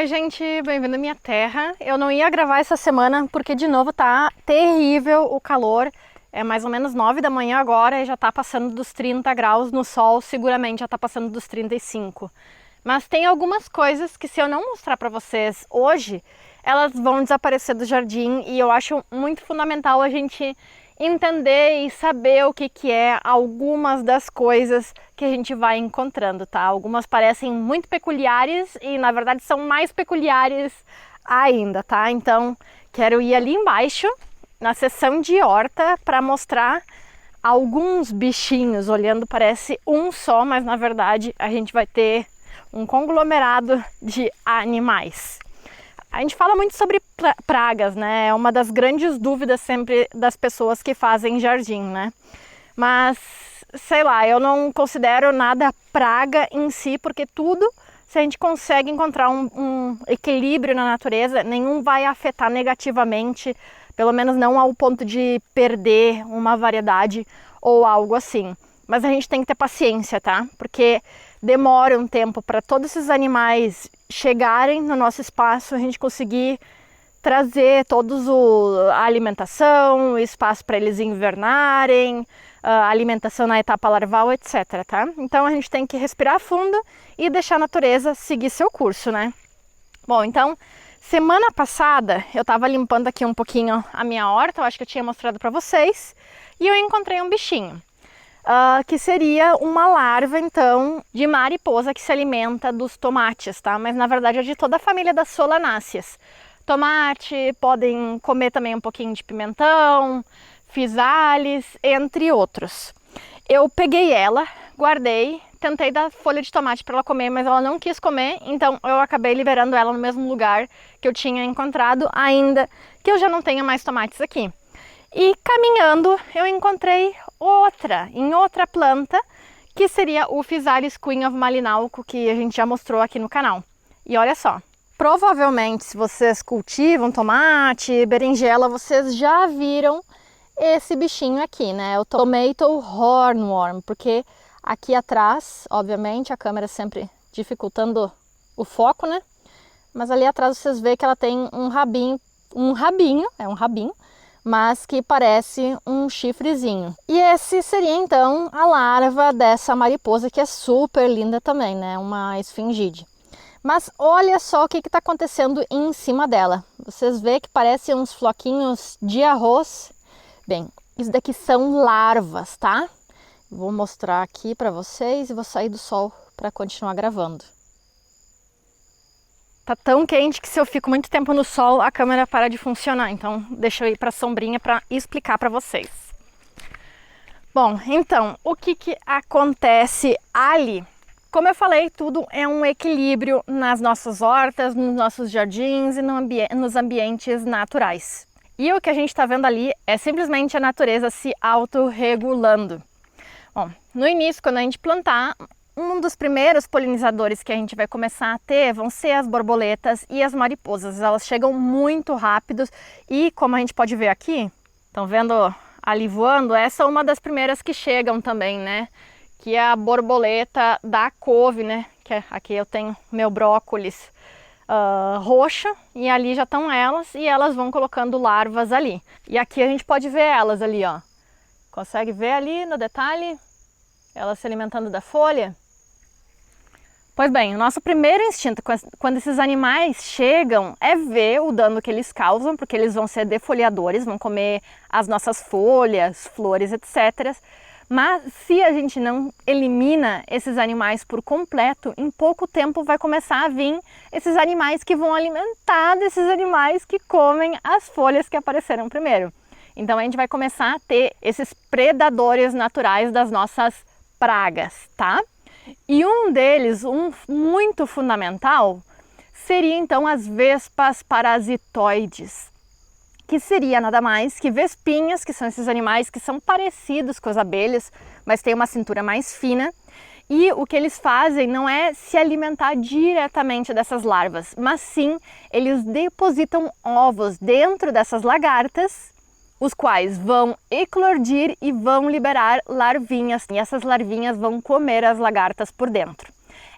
Oi gente, bem-vindo à minha terra. Eu não ia gravar essa semana porque de novo tá terrível o calor. É mais ou menos 9 da manhã agora e já tá passando dos 30 graus no sol, seguramente já tá passando dos 35. Mas tem algumas coisas que se eu não mostrar para vocês hoje, elas vão desaparecer do jardim e eu acho muito fundamental a gente entender e saber o que é algumas das coisas que a gente vai encontrando, tá? Algumas parecem muito peculiares e na verdade são mais peculiares ainda, tá? Então quero ir ali embaixo na seção de horta para mostrar alguns bichinhos. Olhando parece um só, mas na verdade a gente vai ter um conglomerado de animais. A gente fala muito sobre pragas, né? É uma das grandes dúvidas sempre das pessoas que fazem jardim, né? Mas, sei lá, eu não considero nada praga em si, porque tudo, se a gente consegue encontrar um equilíbrio na natureza, nenhum vai afetar negativamente, pelo menos não ao ponto de perder uma variedade ou algo assim. Mas a gente tem que ter paciência, tá? Porque demora um tempo para todos esses animais chegarem no nosso espaço, a gente conseguir trazer todos a alimentação, o espaço para eles invernarem, a alimentação na etapa larval, etc, tá? Então a gente tem que respirar fundo e deixar a natureza seguir seu curso, né? Bom, então, semana passada eu estava limpando aqui um pouquinho a minha horta, eu acho que eu tinha mostrado para vocês, e eu encontrei um bichinho. Que seria uma larva, então, de mariposa que se alimenta dos tomates, tá? Mas na verdade é de toda a família das solanáceas. Tomate, podem comer também um pouquinho de pimentão, physalis, entre outros. Eu peguei ela, guardei, tentei dar folha de tomate para ela comer, mas ela não quis comer, então eu acabei liberando ela no mesmo lugar que eu tinha encontrado, ainda que eu já não tenha mais tomates aqui. E caminhando, eu encontrei em outra planta, que seria o Physalis Queen of Malinalco, que a gente já mostrou aqui no canal. E olha só, provavelmente se vocês cultivam tomate, berinjela, vocês já viram esse bichinho aqui, né? O Tomato Hornworm, porque aqui atrás, obviamente, a câmera sempre dificultando o foco, né? Mas ali atrás vocês veem que ela tem um rabinho, mas que parece um chifrezinho. E esse seria então a larva dessa mariposa, que é super linda também, né? Uma esfingide. Mas olha só o que está acontecendo em cima dela. Vocês veem que parecem uns floquinhos de arroz. Bem, isso daqui são larvas, tá? Vou mostrar aqui para vocês e vou sair do sol para continuar gravando. Tá tão quente que se eu fico muito tempo no sol, a câmera para de funcionar. Então, deixa eu ir para a sombrinha para explicar para vocês. Bom, então, o que acontece ali? Como eu falei, tudo é um equilíbrio nas nossas hortas, nos nossos jardins e nos ambientes naturais. E o que a gente está vendo ali é simplesmente a natureza se autorregulando. Bom, no início, quando a gente plantar, um dos primeiros polinizadores que a gente vai começar a ter vão ser as borboletas e as mariposas. Elas chegam muito rápidos e, como a gente pode ver aqui, estão vendo ali voando? Essa é uma das primeiras que chegam também, né? Que é a borboleta da couve, né? Que aqui eu tenho meu brócolis roxa e ali já estão elas e elas vão colocando larvas ali. E aqui a gente pode ver elas ali, ó. Consegue ver ali no detalhe? Elas se alimentando da folha. Pois bem, o nosso primeiro instinto quando esses animais chegam é ver o dano que eles causam, porque eles vão ser defoliadores, vão comer as nossas folhas, flores, etc. Mas se a gente não elimina esses animais por completo, em pouco tempo vai começar a vir esses animais que vão alimentar desses animais que comem as folhas que apareceram primeiro. Então a gente vai começar a ter esses predadores naturais das nossas pragas, tá? E um deles, um muito fundamental, seria então as vespas parasitoides, que seria nada mais que vespinhas, que são esses animais que são parecidos com as abelhas, mas têm uma cintura mais fina. E o que eles fazem não é se alimentar diretamente dessas larvas, mas sim eles depositam ovos dentro dessas lagartas, os quais vão eclodir e vão liberar larvinhas, e essas larvinhas vão comer as lagartas por dentro.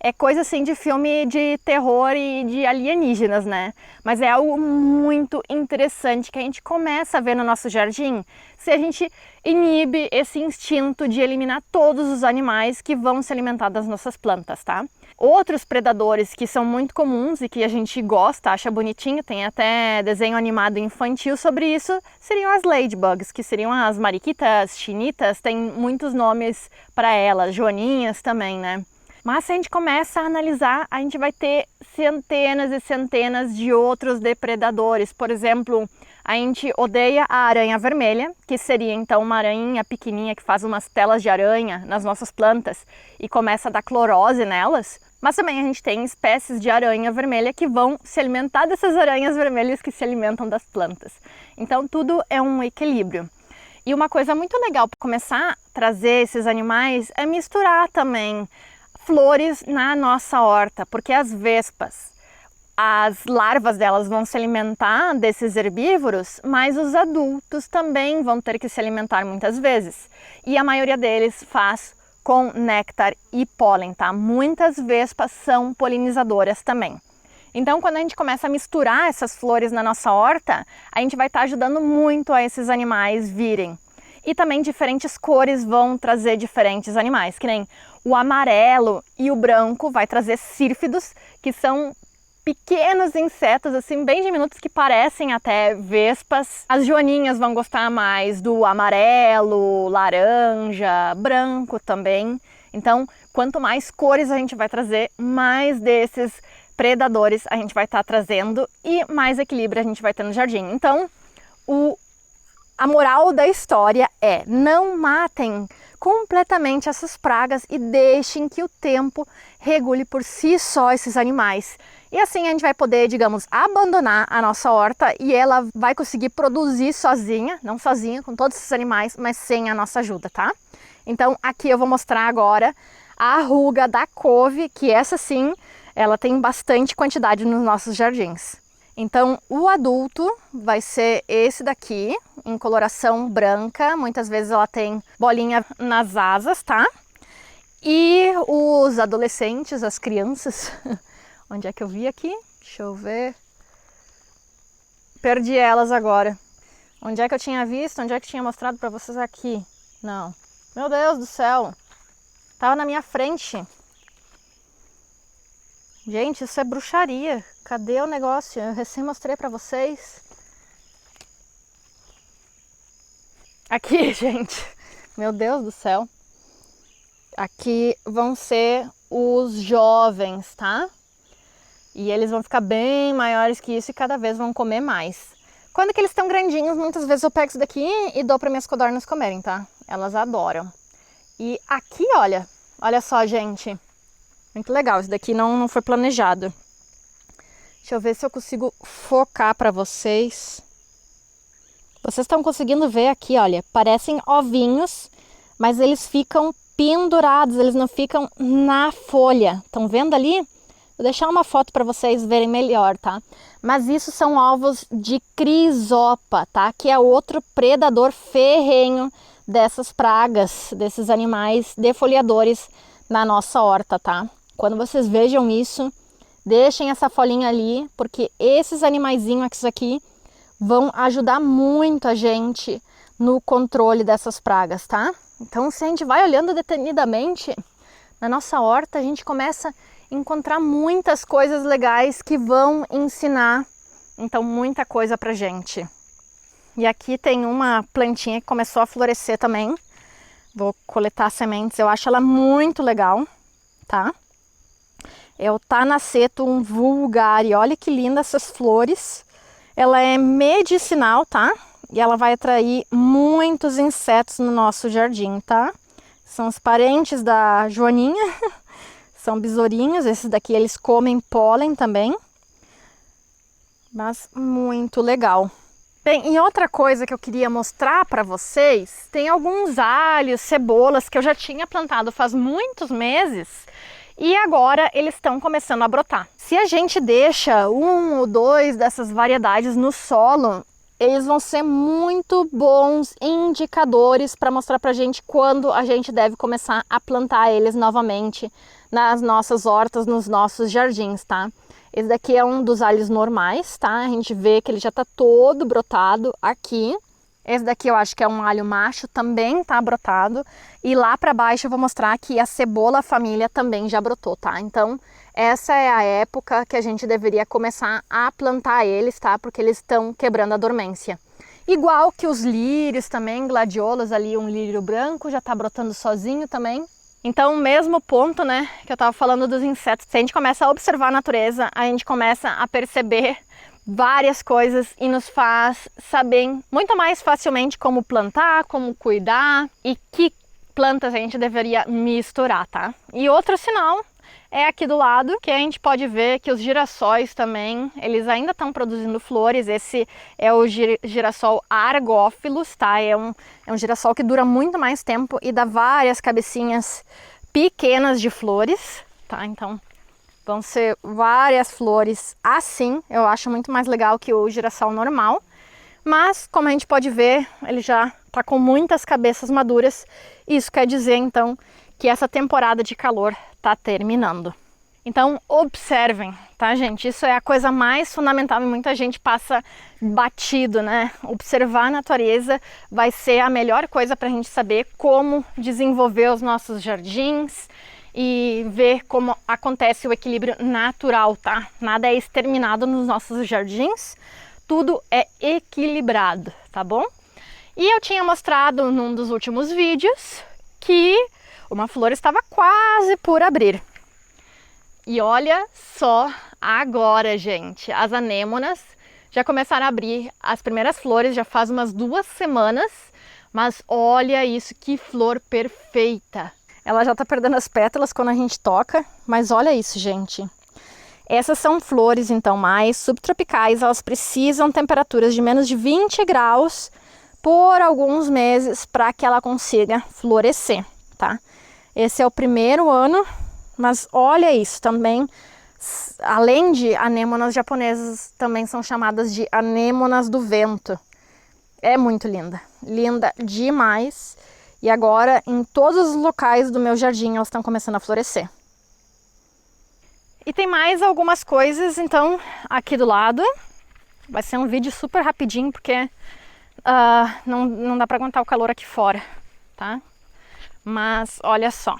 É coisa assim de filme de terror e de alienígenas, né? Mas é algo muito interessante que a gente começa a ver no nosso jardim se a gente inibe esse instinto de eliminar todos os animais que vão se alimentar das nossas plantas, tá? Outros predadores que são muito comuns e que a gente gosta, acha bonitinho, tem até desenho animado infantil sobre isso, seriam as ladybugs, que seriam as mariquitas, chinitas, tem muitos nomes para elas, joaninhas também, né? Mas se a gente começa a analisar, a gente vai ter centenas e centenas de outros depredadores. Por exemplo, a gente odeia a aranha vermelha, que seria então uma aranha pequenininha que faz umas telas de aranha nas nossas plantas e começa a dar clorose nelas. Mas também a gente tem espécies de aranha vermelha que vão se alimentar dessas aranhas vermelhas que se alimentam das plantas. Então tudo é um equilíbrio. E uma coisa muito legal para começar a trazer esses animais é misturar também flores na nossa horta, porque as vespas, as larvas delas vão se alimentar desses herbívoros, mas os adultos também vão ter que se alimentar muitas vezes. E a maioria deles faz com néctar e pólen, tá? Muitas vespas são polinizadoras também. Então, quando a gente começa a misturar essas flores na nossa horta, a gente vai estar ajudando muito a esses animais virem. E também diferentes cores vão trazer diferentes animais, que nem o amarelo e o branco vai trazer sírfidos, que são pequenos insetos, assim, bem diminutos, que parecem até vespas. As joaninhas vão gostar mais do amarelo, laranja, branco também. Então, quanto mais cores a gente vai trazer, mais desses predadores a gente vai estar trazendo e mais equilíbrio a gente vai ter no jardim. Então, a moral da história é: não matem completamente essas pragas e deixem que o tempo regule por si só esses animais. E assim a gente vai poder, digamos, abandonar a nossa horta e ela vai conseguir produzir sozinha, não sozinha com todos esses animais, mas sem a nossa ajuda, tá? Então aqui eu vou mostrar agora a ruga da couve, que essa sim, ela tem bastante quantidade nos nossos jardins. Então o adulto vai ser esse daqui, em coloração branca, muitas vezes ela tem bolinha nas asas, tá? E os adolescentes, as crianças, onde é que eu vi aqui? Deixa eu ver. Perdi elas agora. Onde é que eu tinha visto? Onde é que tinha mostrado pra vocês aqui? Não. Meu Deus do céu. Tava na minha frente. Gente, isso é bruxaria. Cadê o negócio? Eu recém mostrei pra vocês. Aqui, gente. Meu Deus do céu. Aqui vão ser os jovens, tá? E eles vão ficar bem maiores que isso e cada vez vão comer mais. Quando que eles estão grandinhos, muitas vezes eu pego isso daqui e dou para minhas codornas comerem, tá? Elas adoram. E aqui, olha só, gente. Muito legal, isso daqui não foi planejado. Deixa eu ver se eu consigo focar para vocês. Vocês estão conseguindo ver aqui, olha, parecem ovinhos, mas eles ficam pendurados, eles não ficam na folha. Estão vendo ali? Vou deixar uma foto para vocês verem melhor, tá? Mas isso são ovos de crisopa, tá? Que é outro predador ferrenho dessas pragas, desses animais defoliadores na nossa horta, tá? Quando vocês vejam isso, deixem essa folhinha ali, porque esses animaizinhos aqui vão ajudar muito a gente no controle dessas pragas, tá? Então, se a gente vai olhando detenidamente na nossa horta, a gente começa a encontrar muitas coisas legais que vão ensinar, então, muita coisa pra gente. E aqui tem uma plantinha que começou a florescer também. Vou coletar sementes, eu acho ela muito legal, tá? É o Tanacetum vulgare. Olha que linda essas flores. Ela é medicinal, tá? E ela vai atrair muitos insetos no nosso jardim, tá? São os parentes da joaninha. São besourinhos. Esses daqui eles comem pólen também. Mas muito legal. Bem, e outra coisa que eu queria mostrar para vocês, tem alguns alhos, cebolas que eu já tinha plantado faz muitos meses e agora eles estão começando a brotar. Se a gente deixa um ou dois dessas variedades no solo, eles vão ser muito bons indicadores para mostrar para a gente quando a gente deve começar a plantar eles novamente nas nossas hortas, nos nossos jardins, tá? Esse daqui é um dos alhos normais, tá? A gente vê que ele já tá todo brotado aqui. Esse daqui eu acho que é um alho macho, também tá brotado. E lá para baixo eu vou mostrar que a cebola família também já brotou, tá? Então, essa é a época que a gente deveria começar a plantar eles, tá? Porque eles estão quebrando a dormência. Igual que os lírios também, gladiolos ali, um lírio branco já tá brotando sozinho também. Então, mesmo ponto, né, que eu tava falando dos insetos, se a gente começa a observar a natureza, a gente começa a perceber várias coisas e nos faz saber muito mais facilmente como plantar, como cuidar e que plantas a gente deveria misturar, tá? E outro sinal é aqui do lado, que a gente pode ver que os girassóis também, eles ainda estão produzindo flores. Esse é o girassol Argófilos, tá? É um girassol que dura muito mais tempo e dá várias cabecinhas pequenas de flores, tá? Então, vão ser várias flores assim. Eu acho muito mais legal que o girassol normal. Mas, como a gente pode ver, ele já tá com muitas cabeças maduras. Isso quer dizer, então, que essa temporada de calor tá terminando. Então, observem, tá, gente? Isso é a coisa mais fundamental e muita gente passa batido, né? Observar a natureza vai ser a melhor coisa para a gente saber como desenvolver os nossos jardins e ver como acontece o equilíbrio natural, tá? Nada é exterminado nos nossos jardins, tudo é equilibrado, tá bom? E eu tinha mostrado num dos últimos vídeos que uma flor estava quase por abrir. E olha só agora, gente, as anêmonas já começaram a abrir as primeiras flores, já faz umas 2 semanas, mas olha isso, que flor perfeita! Ela já tá perdendo as pétalas quando a gente toca, mas olha isso, gente. Essas são flores, então, mais subtropicais, elas precisam temperaturas de menos de 20 graus por alguns meses para que ela consiga florescer, tá? Esse é o primeiro ano, mas olha isso também. Além de anêmonas japonesas, também são chamadas de anêmonas do vento. É muito linda, linda demais. E agora, em todos os locais do meu jardim, elas estão começando a florescer. E tem mais algumas coisas, então, aqui do lado. Vai ser um vídeo super rapidinho, porque não dá para aguentar o calor aqui fora, tá? Mas olha só.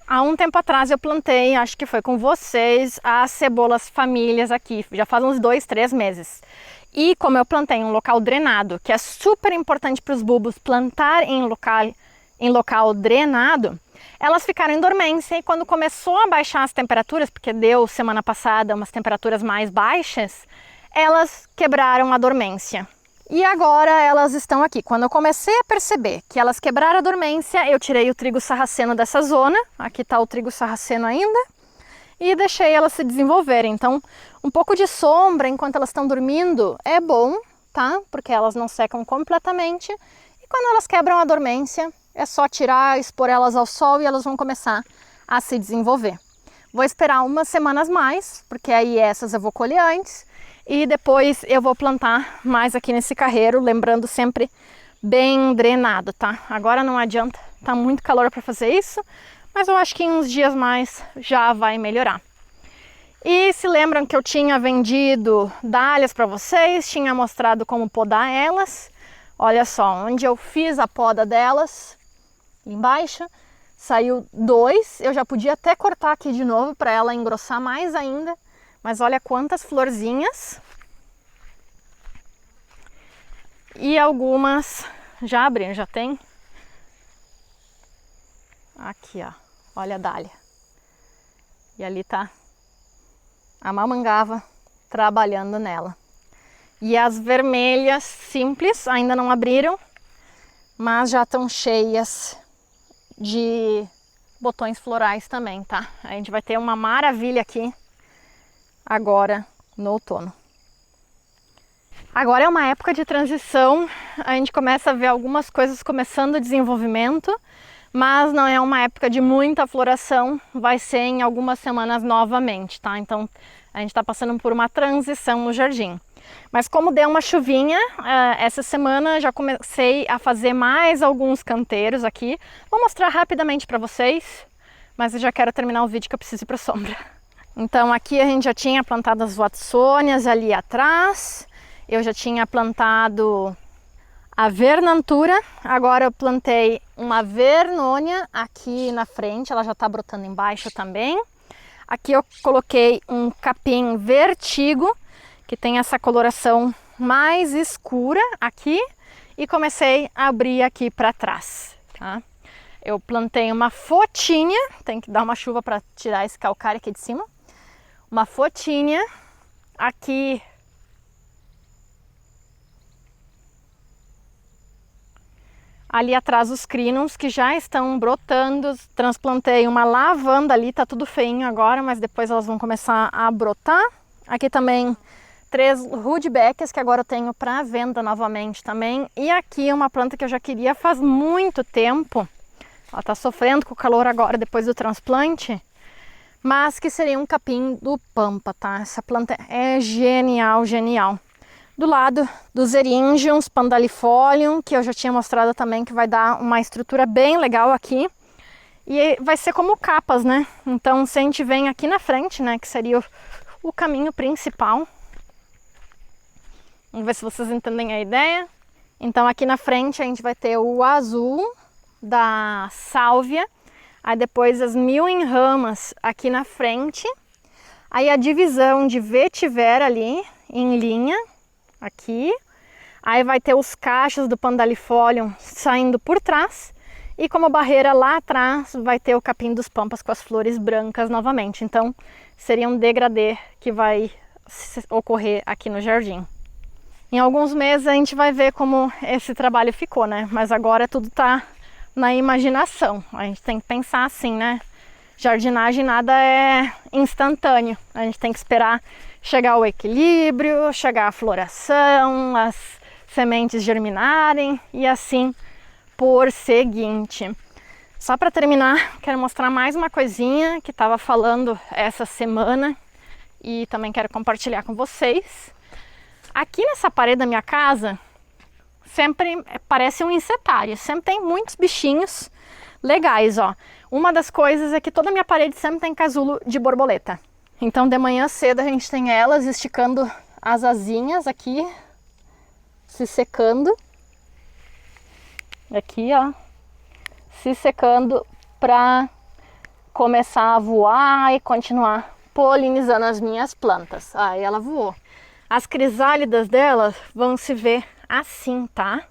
Há um tempo atrás eu plantei, acho que foi com vocês, as cebolas famílias aqui. Já faz uns 2, 3 meses. E como eu plantei em um local drenado, que é super importante para os bulbos plantar em local drenado, elas ficaram em dormência e quando começou a baixar as temperaturas, porque deu semana passada umas temperaturas mais baixas, elas quebraram a dormência. E agora elas estão aqui. Quando eu comecei a perceber que elas quebraram a dormência, eu tirei o trigo sarraceno dessa zona. Aqui está o trigo sarraceno ainda. E deixei elas se desenvolverem. Então, um pouco de sombra enquanto elas estão dormindo é bom, tá? Porque elas não secam completamente. E quando elas quebram a dormência, é só tirar, expor elas ao sol e elas vão começar a se desenvolver. Vou esperar umas semanas mais, porque aí essas eu vou colher antes. E depois eu vou plantar mais aqui nesse carreiro, lembrando sempre bem drenado, tá? Agora não adianta, tá muito calor para fazer isso, mas eu acho que em uns dias mais já vai melhorar. E se lembram que eu tinha vendido dálias para vocês, tinha mostrado como podar elas. Olha só, onde eu fiz a poda delas, embaixo, saiu 2. Eu já podia até cortar aqui de novo para ela engrossar mais ainda. Mas olha quantas florzinhas. E algumas já abriram, já tem. Aqui, ó. Olha a dália. E ali tá a mamangava trabalhando nela. E as vermelhas simples ainda não abriram, mas já estão cheias de botões florais também, tá? A gente vai ter uma maravilha aqui agora no outono. Agora é uma época de transição, a gente começa a ver algumas coisas começando o desenvolvimento, mas não é uma época de muita floração, vai ser em algumas semanas novamente, tá? Então a gente está passando por uma transição no jardim. Mas como deu uma chuvinha, essa semana já comecei a fazer mais alguns canteiros aqui. Vou mostrar rapidamente para vocês. mas eu já quero terminar o vídeo que eu preciso ir para sombra. Então aqui a gente já tinha plantado as Watsonias ali atrás, eu já tinha plantado a Vernantura, agora eu plantei uma Vernônia aqui na frente, ela já está brotando embaixo também. Aqui eu coloquei um capim Vertigo, que tem essa coloração mais escura aqui, e comecei a abrir aqui para trás, tá? Eu plantei uma Fotinha, tem que dar uma chuva para tirar esse calcário aqui de cima. Uma Fotinha aqui. Ali atrás os crinums que já estão brotando. Transplantei uma lavanda ali, tá tudo feinho agora, mas depois elas vão começar a brotar. Aqui também 3 rudbeckias que agora eu tenho para venda novamente também. E aqui uma planta que eu já queria faz muito tempo. Ela tá sofrendo com o calor agora depois do transplante, mas que seria um capim do Pampa, tá? Essa planta é genial, genial. Do lado dos Eryngiums Pandalifolium, que eu já tinha mostrado também, que vai dar uma estrutura bem legal aqui. E vai ser como capas, né? Então, se a gente vem aqui na frente, né, que seria o caminho principal. Vamos ver se vocês entendem a ideia. Então, aqui na frente a gente vai ter o azul da Sálvia. Aí depois as Mil em Ramas aqui na frente. Aí a divisão de Vetiver ali em linha. Aqui, aí vai ter os cachos do Pandalifolium saindo por trás, e como barreira lá atrás vai ter o capim dos Pampas com as flores brancas novamente. Então seria um degradê que vai ocorrer aqui no jardim. Em alguns meses a gente vai ver como esse trabalho ficou, né? Mas agora tudo tá na imaginação. A gente tem que pensar assim, né? Jardinagem nada é instantâneo, a gente tem que esperar chegar ao equilíbrio, chegar à floração, as sementes germinarem e assim por seguinte. Só para terminar, quero mostrar mais uma coisinha que estava falando essa semana e também quero compartilhar com vocês. Aqui nessa parede da minha casa sempre parece um insetário, sempre tem muitos bichinhos legais, ó. Uma das coisas é que toda a minha parede sempre tem casulo de borboleta. Então de manhã cedo a gente tem elas esticando as asinhas aqui, se secando. Aqui, ó, se secando para começar a voar e continuar polinizando as minhas plantas. Aí ela voou. As crisálidas delas vão se ver assim, tá?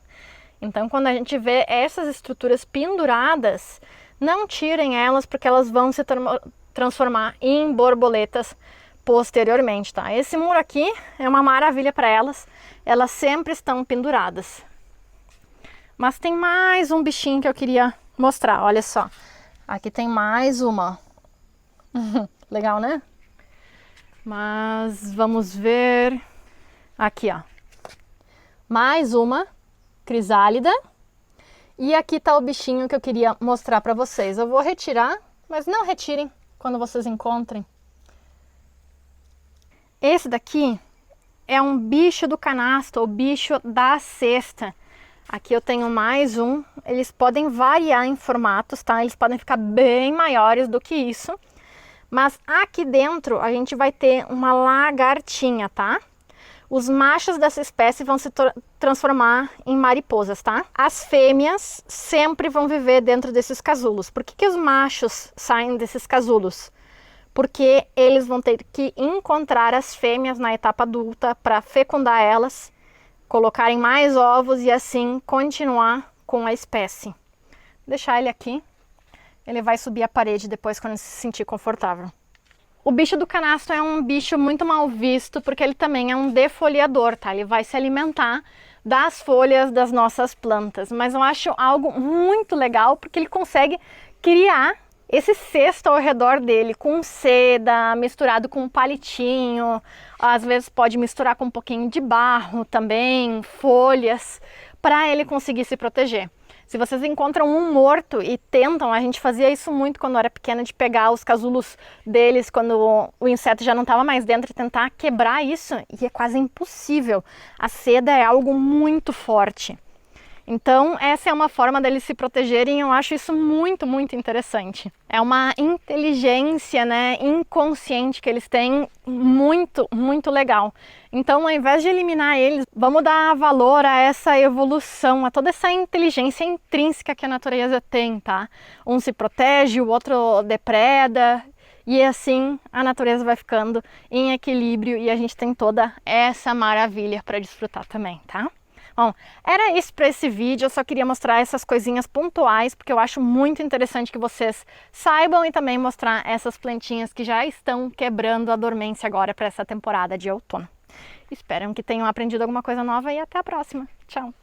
Então quando a gente vê essas estruturas penduradas, não tirem elas porque elas vão se transformar em borboletas posteriormente, tá? Esse muro aqui é uma maravilha para elas, elas sempre estão penduradas. Mas tem mais um bichinho que eu queria mostrar, olha só. Aqui tem mais uma. Legal, né? Mas vamos ver. Aqui, ó. Mais uma crisálida. E aqui tá o bichinho que eu queria mostrar para vocês. Eu vou retirar, mas não retirem quando vocês encontrem. Esse daqui é um bicho do canasto, ou bicho da cesta. Aqui eu tenho mais um. Eles podem variar em formatos, tá? Eles podem ficar bem maiores do que isso. Mas aqui dentro a gente vai ter uma lagartinha, tá? Os machos dessa espécie vão se transformar em mariposas, tá? As fêmeas sempre vão viver dentro desses casulos. Por que que os machos saem desses casulos? Porque eles vão ter que encontrar as fêmeas na etapa adulta para fecundar elas, colocarem mais ovos e assim continuar com a espécie. Vou deixar ele aqui. Ele vai subir a parede depois quando se sentir confortável. O bicho do canasto é um bicho muito mal visto porque ele também é um defoliador, tá? Ele vai se alimentar das folhas das nossas plantas, mas eu acho algo muito legal porque ele consegue criar esse cesto ao redor dele com seda, misturado com um palitinho, às vezes pode misturar com um pouquinho de barro também, folhas, para ele conseguir se proteger. Se vocês encontram um morto e tentam, a gente fazia isso muito quando eu era pequena, de pegar os casulos deles quando o inseto já não estava mais dentro e tentar quebrar isso, e é quase impossível. A seda é algo muito forte. Então, essa é uma forma deles se protegerem e eu acho isso muito, muito interessante. É uma inteligência, né, inconsciente que eles têm muito, muito legal. Então, ao invés de eliminar eles, vamos dar valor a essa evolução, a toda essa inteligência intrínseca que a natureza tem, tá? Um se protege, o outro depreda, e assim a natureza vai ficando em equilíbrio e a gente tem toda essa maravilha para desfrutar também, tá? Bom, era isso para esse vídeo, eu só queria mostrar essas coisinhas pontuais, porque eu acho muito interessante que vocês saibam e também mostrar essas plantinhas que já estão quebrando a dormência agora para essa temporada de outono. Espero que tenham aprendido alguma coisa nova e até a próxima. Tchau!